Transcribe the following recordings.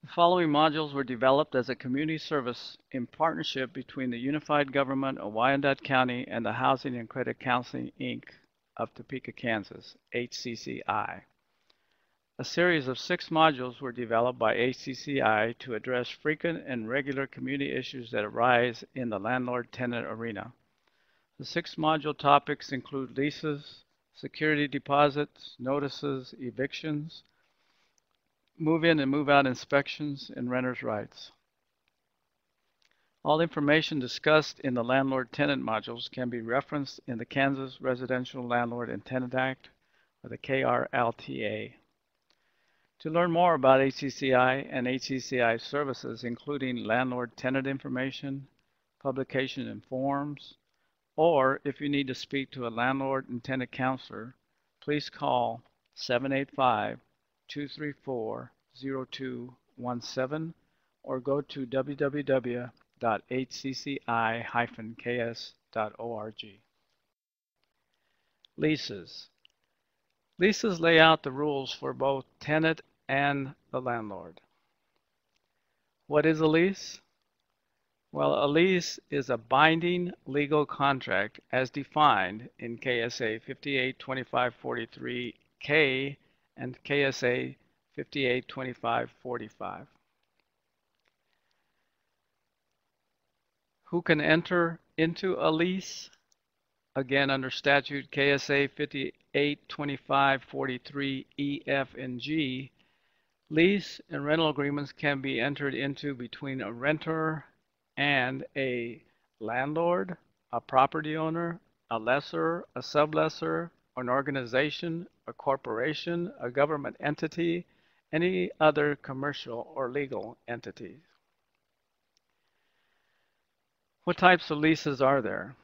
The following modules were developed as a community service in partnership between the Unified Government of Wyandotte County and the Housing and Credit Counseling, Inc. of Topeka, Kansas, HCCI. A series of 6 modules were developed by HCCI to address frequent and regular community issues that arise in the landlord-tenant arena. The 6 module topics include leases, security deposits, notices, evictions, move-in and move-out inspections, and renters' rights. All information discussed in the Landlord Tenant Modules can be referenced in the Kansas Residential Landlord and Tenant Act, or the KRLTA. To learn more about HCCI and HCCI services, including landlord-tenant information, publication and forms, or if you need to speak to a landlord and tenant counselor, please call 785-234-0217 or go to www.hcci-ks.org. Leases. Leases lay out the rules for both tenant and the landlord. What is a lease? Well, a lease is a binding legal contract as defined in KSA 582543K and KSA 582545. Who can enter into a lease? Again, under statute KSA 582543 E, F, and G, lease and rental agreements can be entered into between a renter and a landlord, a property owner, a lessor, a sublessor, an organization, a corporation, a government entity, any other commercial or legal entities. What types of leases are there?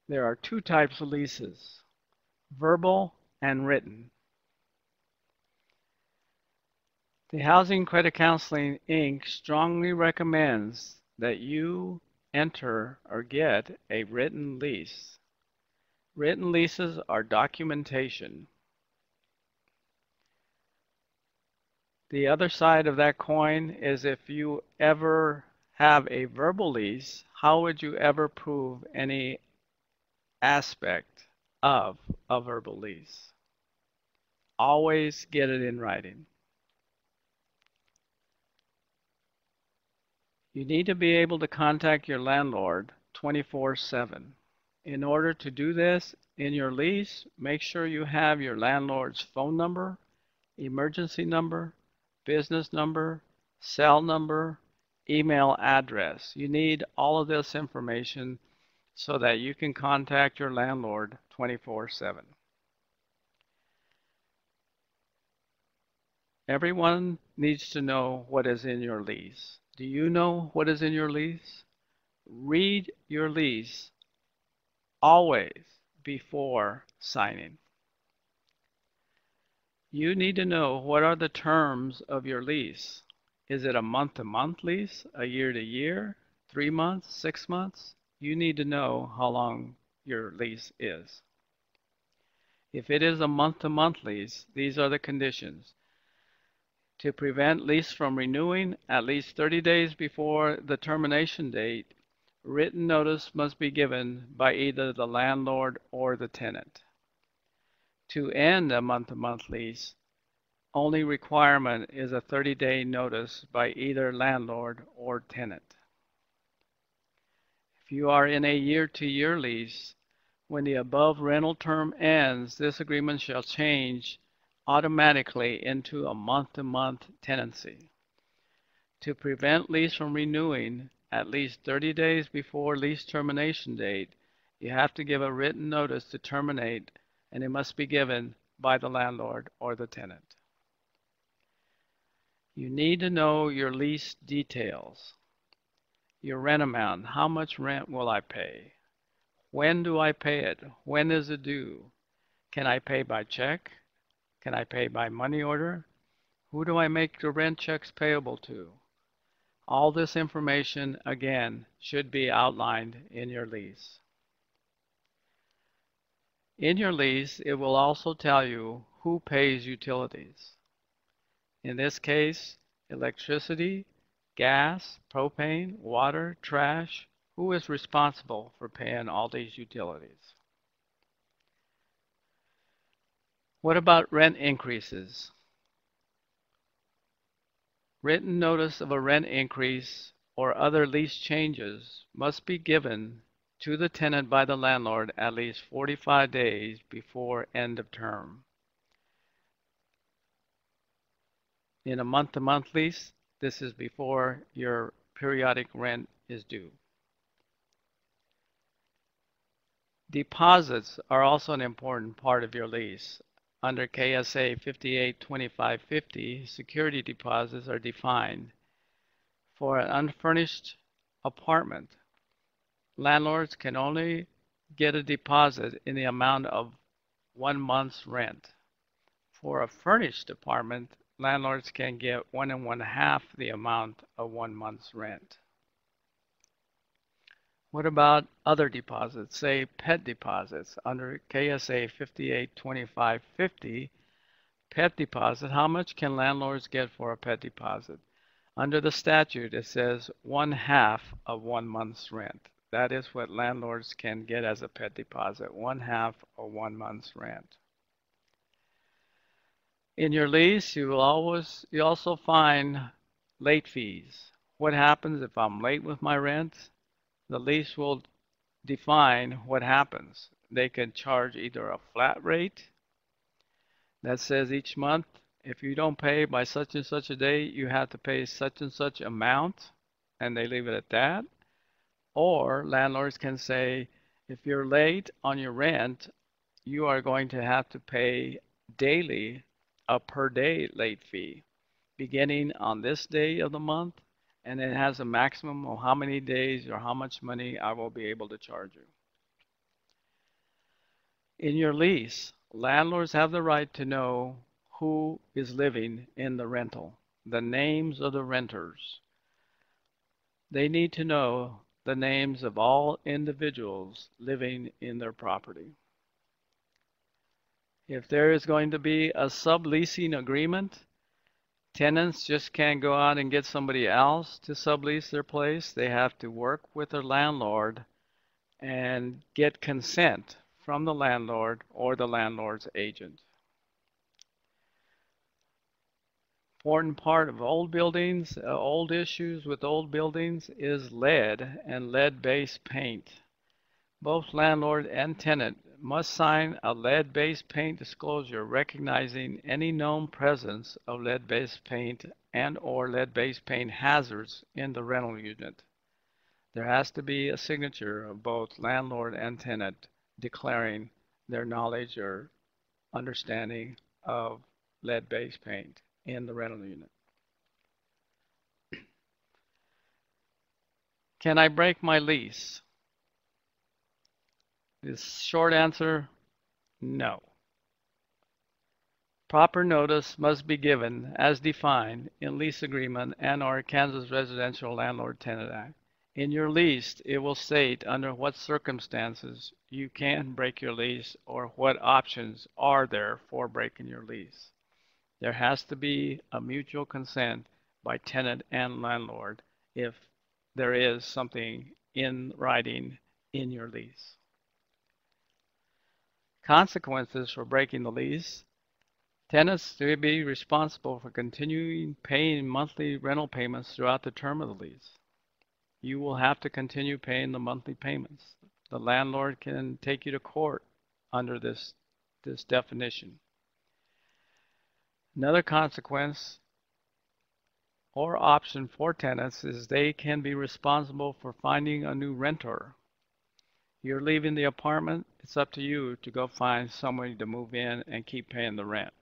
There are 2 types of leases, verbal and written. The Housing Credit Counseling, Inc. strongly recommends that you enter or get a written lease. Written leases are documentation. The other side of that coin is if you ever have a verbal lease, how would you ever prove any aspect of a verbal lease? Always get it in writing. You need to be able to contact your landlord 24/7. In order to do this in your lease, make sure you have your landlord's phone number, emergency number, business number, cell number, email address. You need all of this information so that you can contact your landlord 24/7. Everyone needs to know what is in your lease. Do you know what is in your lease? Read your lease always before signing. You need to know what are the terms of your lease. Is it a month-to-month lease, a year-to-year, 3 months, 6 months? You need to know how long your lease is. If it is a month-to-month lease, these are the conditions. To prevent lease from renewing at least 30 days before the termination date, written notice must be given by either the landlord or the tenant. To end a month-to-month lease, only requirement is a 30-day notice by either landlord or tenant. If you are in a year-to-year lease, when the above rental term ends, this agreement shall change automatically into a month-to-month tenancy. To prevent lease from renewing at least 30 days before lease termination date, you have to give a written notice to terminate, and it must be given by the landlord or the tenant. You need to know your lease details. Your rent amount. How much rent will I pay? When do I pay it? When is it due? Can I pay by check? Can I pay by money order? Who do I make the rent checks payable to? All this information, again, should be outlined in your lease. In your lease, it will also tell you who pays utilities. In this case, electricity, gas, propane, water, trash. Who is responsible for paying all these utilities? What about rent increases? Written notice of a rent increase or other lease changes must be given to the tenant by the landlord at least 45 days before end of term. In a month-to-month lease, this is before your periodic rent is due. Deposits are also an important part of your lease. Under KSA 582550, security deposits are defined. For an unfurnished apartment, landlords can only get a deposit in the amount of 1 month's rent. For a furnished apartment, landlords can get 1 1/2 the amount of 1 month's rent. What about other deposits, say pet deposits? Under KSA 582550, pet deposit, how much can landlords get for a pet deposit? Under the statute, it says 1/2 of 1 month's rent. That is what landlords can get as a pet deposit, 1/2 of 1 month's rent. In your lease, you also find late fees. What happens if I'm late with my rent? The lease will define what happens. They can charge either a flat rate that says each month, if you don't pay by such and such a day, you have to pay such and such amount, and they leave it at that. Or landlords can say, if you're late on your rent, you are going to have to pay daily a per day late fee, beginning on this day of the month, and it has a maximum of how many days or how much money I will be able to charge you. In your lease, landlords have the right to know who is living in the rental, the names of the renters. They need to know the names of all individuals living in their property. If there is going to be a subleasing agreement, tenants just can't go out and get somebody else to sublease their place. They have to work with their landlord and get consent from the landlord or the landlord's agent. Important part of old buildings, old issues with old buildings is lead and lead-based paint. Both landlord and tenant must sign a lead-based paint disclosure recognizing any known presence of lead-based paint and or lead-based paint hazards in the rental unit. There has to be a signature of both landlord and tenant declaring their knowledge or understanding of lead-based paint in the rental unit. Can I break my lease? The short answer, no. Proper notice must be given as defined in lease agreement and or Kansas Residential Landlord Tenant Act. In your lease, it will state under what circumstances you can break your lease or what options are there for breaking your lease. There has to be a mutual consent by tenant and landlord if there is something in writing in your lease. Consequences for breaking the lease. Tenants to be responsible for continuing paying monthly rental payments throughout the term of the lease. You will have to continue paying the monthly payments. The landlord can take you to court under this definition. Another consequence or option for tenants is they can be responsible for finding a new renter. You're leaving the apartment, it's up to you to go find somebody to move in and keep paying the rent.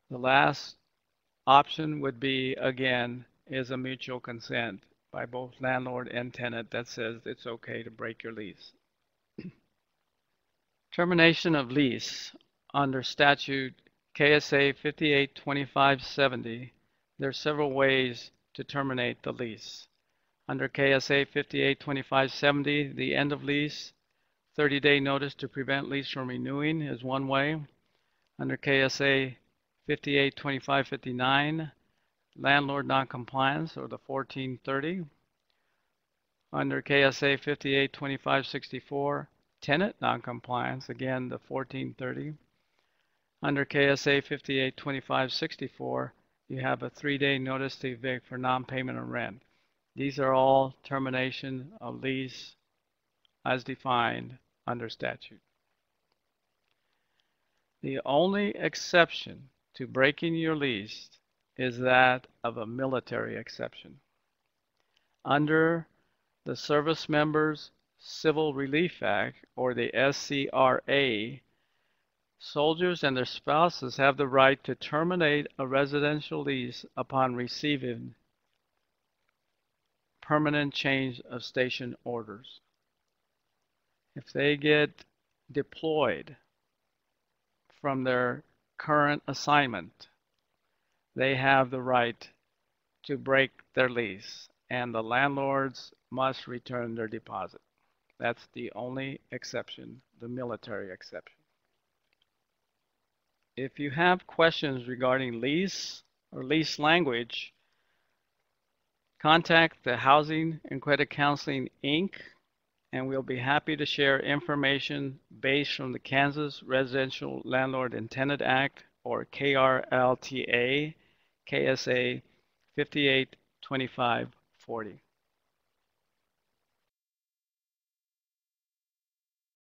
The last option would be, again, is a mutual consent by both landlord and tenant that says it's okay to break your lease. Termination of lease under statute KSA 582570, there are several ways to terminate the lease. Under KSA 582570, the end of lease, 30-day notice to prevent lease from renewing is one way. Under KSA 582559, landlord noncompliance, or the 1430. Under KSA 582564, tenant noncompliance, again the 1430. Under KSA 582564, you have a 3-day notice to evict for non-payment of rent. These are all termination of lease as defined under statute. The only exception to breaking your lease is that of a military exception. Under the Service Members Civil Relief Act, or the SCRA, soldiers and their spouses have the right to terminate a residential lease upon receiving permanent change of station orders. If they get deployed from their current assignment, they have the right to break their lease, and the landlords must return their deposit. That's the only exception, the military exception. If you have questions regarding lease or lease language, contact the Housing and Credit Counseling, Inc., and we'll be happy to share information based from the Kansas Residential Landlord and Tenant Act, or KRLTA, KSA 582540.